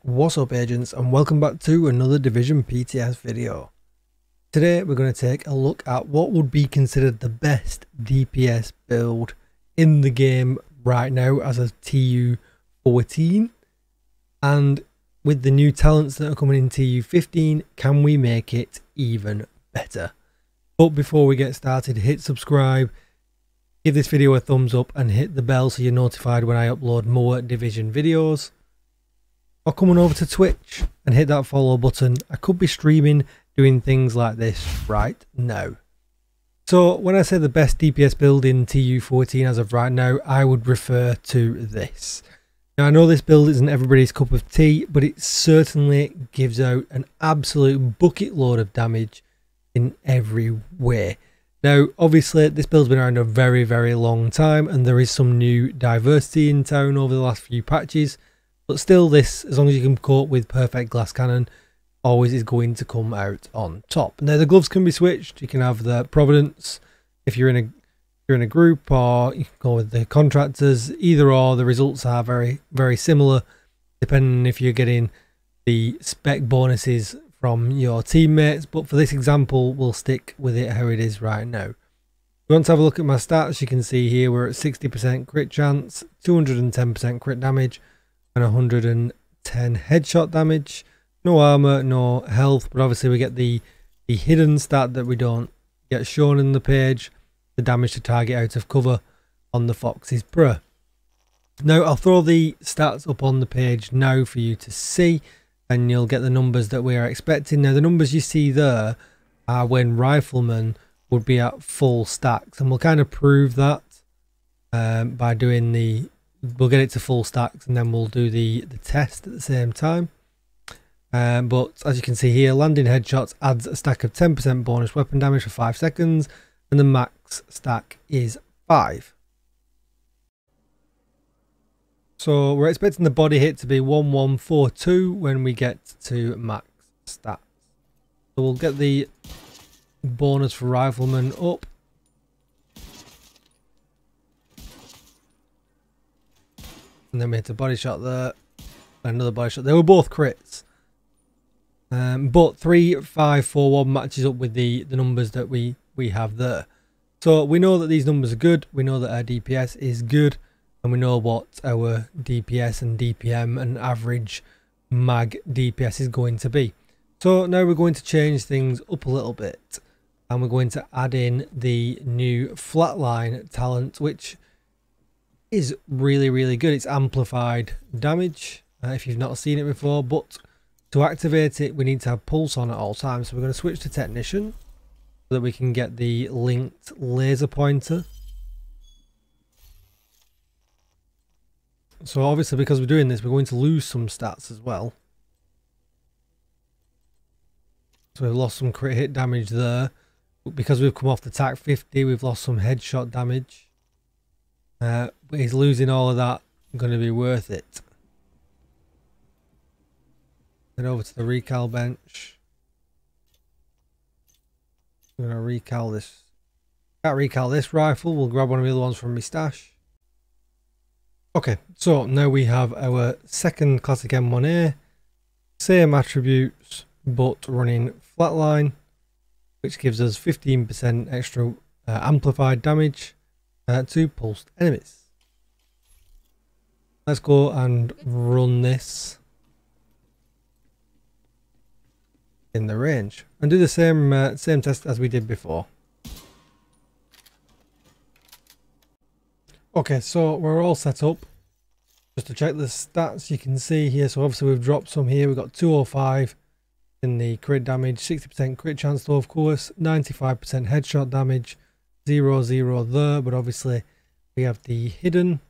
What's up, agents, and welcome back to another Division PTS video. Today we're going to take a look at what would be considered the best DPS build in the game right now as a TU14, and with the new talents that are coming in TU15, can we make it even better? But before we get started, hit subscribe, give this video a thumbs up and hit the bell so you're notified when I upload more Division videos. Or come on over to Twitch and hit that follow button. I could be streaming doing things like this right now. So when I say the best DPS build in TU14 as of right now, I would refer to this. Now I know this build isn't everybody's cup of tea, but it certainly gives out an absolute bucket load of damage in every way. Now obviously this build's been around a very long time, and there is some new diversity in town over the last few patches. But still, this, as long as you can cope with perfect glass cannon, always is going to come out on top. Now the gloves can be switched. You can have the Providence if you're in a group, or you can go with the contractors. Either or, the results are very similar, depending if you're getting the spec bonuses from your teammates. But for this example, we'll stick with it how it is right now. If you want to have a look at my stats, you can see here we're at 60% crit chance, 210% crit damage, and 110 headshot damage. No armor, no health, but obviously we get the hidden stat that we don't get shown in the page, the damage to target out of cover on the Fox's Pro. Now I'll throw the stats up on the page now for you to see, and you'll get the numbers that we are expecting. Now the numbers you see there are when Rifleman would be at full stacks, and we'll kind of prove that by doing we'll get it to full stacks and then we'll do the test at the same time. But as you can see here, landing headshots adds a stack of 10% bonus weapon damage for 5 seconds, and the max stack is 5. So we're expecting the body hit to be 1142 when we get to max stats. So we'll get the bonus for Rifleman up. And then we hit a body shot there, another body shot. They were both crits. But 3, 5, 4, 1 matches up with the numbers that we have there. So we know that these numbers are good. We know that our DPS is good. And we know what our DPS and DPM and average mag DPS is going to be. So now we're going to change things up a little bit. And we're going to add in the new Flatline talent, which is really good. It's amplified damage if you've not seen it before, but to activate it we need to have pulse on at all times. So we're going to switch to technician so that we can get the linked laser pointer. So obviously because we're doing this, we're going to lose some stats as well. So we've lost some crit hit damage there, but because we've come off the TAC 50 we've lost some headshot damage. But he's losing all of that, going to be worth it. Head over to the recal bench. I'm going to recal this. Can't recal this rifle. We'll grab one of the other ones from my stash. Okay, so now we have our second classic M1A. Same attributes, but running Flatline, which gives us 15% extra amplified damage to pulsed enemies. Let's go and run this in the range and do the same test as we did before. Okay, so we're all set up. Just to check the stats, you can see here, so obviously we've dropped some here. We've got 205 in the crit damage, 60% crit chance though, of course, 95% headshot damage, 0 there, but obviously we have the hidden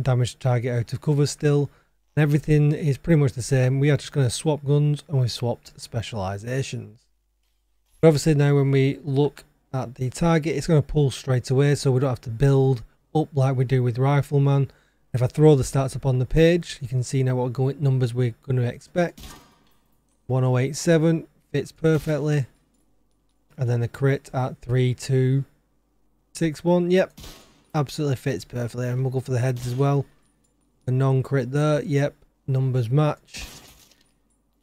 damage to target out of cover still, and everything is pretty much the same. We are just going to swap guns, and we've swapped specializations. But obviously now when we look at the target, it's going to pull straight away, so we don't have to build up like we do with Rifleman. If I throw the stats up on the page, you can see now what numbers we're going to expect. 1087 fits perfectly. And then the crit at 3261. Yep, absolutely fits perfectly. And we'll go for the heads as well. A non-crit there. Yep, numbers match,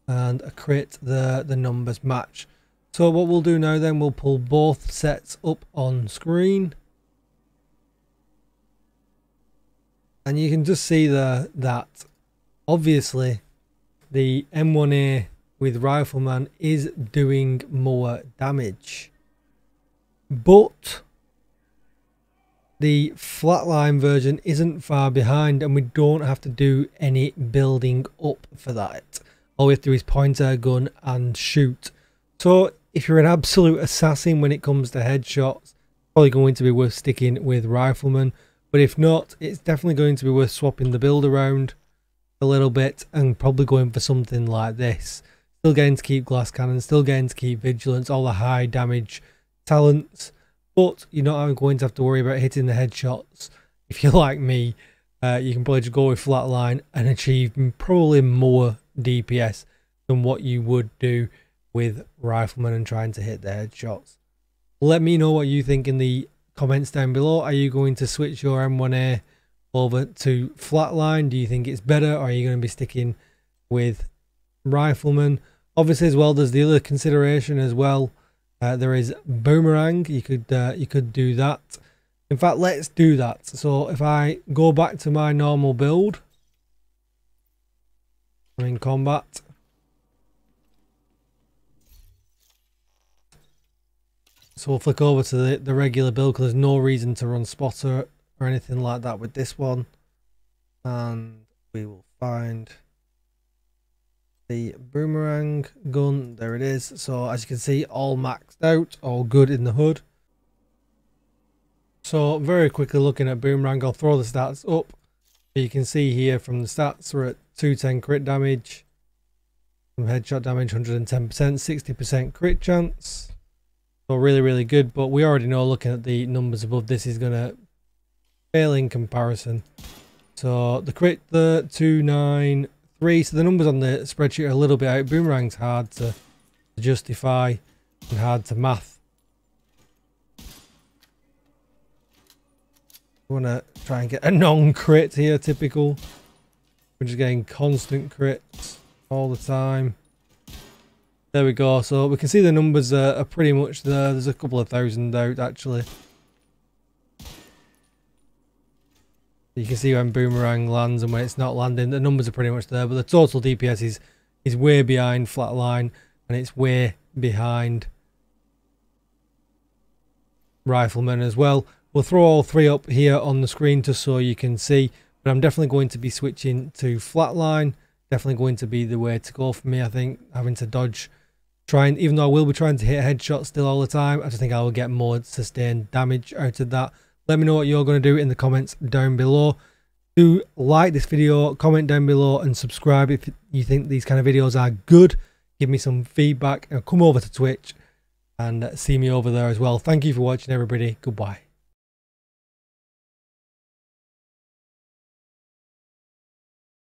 and a crit there, the numbers match. So what we'll do now then, we'll pull both sets up on screen. And you can just see there that obviously the M1A with Rifleman is doing more damage. But the Flatline version isn't far behind, and we don't have to do any building up for that. All we have to do is point our gun and shoot. So if you're an absolute assassin when it comes to headshots, probably going to be worth sticking with Rifleman. But if not, it's definitely going to be worth swapping the build around a little bit and probably going for something like this. Still getting to keep glass cannon, still getting to keep vigilance, all the high damage talents, but you're not going to have to worry about hitting the headshots. If you're like me, you can probably just go with Flatline and achieve probably more DPS than what you would do with Rifleman and trying to hit the headshots. Let me know what you think in the comments down below. Are you going to switch your M1A over to Flatline? Do you think it's better, or are you going to be sticking with Rifleman? Obviously, as well, there's the other consideration as well. There is Boomerang. You could do that. In fact, let's do that. So if I go back to my normal build, I'm in combat. So we'll flick over to the regular build because there's no reason to run spotter or anything like that with this one. And we will find the Boomerang gun. There it is. So as you can see, all maxed out, all good in the hood. So very quickly looking at Boomerang, I'll throw the stats up. You can see here from the stats we're at 210 crit damage, some headshot damage 110%, 60% crit chance. So really good, but we already know looking at the numbers above this is going to fail in comparison. So the crit, the 293, so the numbers on the spreadsheet are a little bit out. Boomerang's hard to justify and hard to math. We want to try and get a non-crit here, typical. We're just getting constant crits all the time. There we go. So we can see the numbers are pretty much there. There's a couple of thousand out actually. You can see when Boomerang lands and when it's not landing, the numbers are pretty much there, but the total DPS is way behind Flatline, and it's way behind Rifleman as well. We'll throw all three up here on the screen just so you can see, but I'm definitely going to be switching to Flatline. Definitely going to be the way to go for me, I think. Having to dodge, even though I will be trying to hit headshots still all the time, I just think I will get more sustained damage out of that. Let me know what you're going to do in the comments down below. Do like this video, comment down below, and subscribe if you think these kind of videos are good. Give me some feedback, and come over to Twitch and see me over there as well. Thank you for watching, everybody. Goodbye.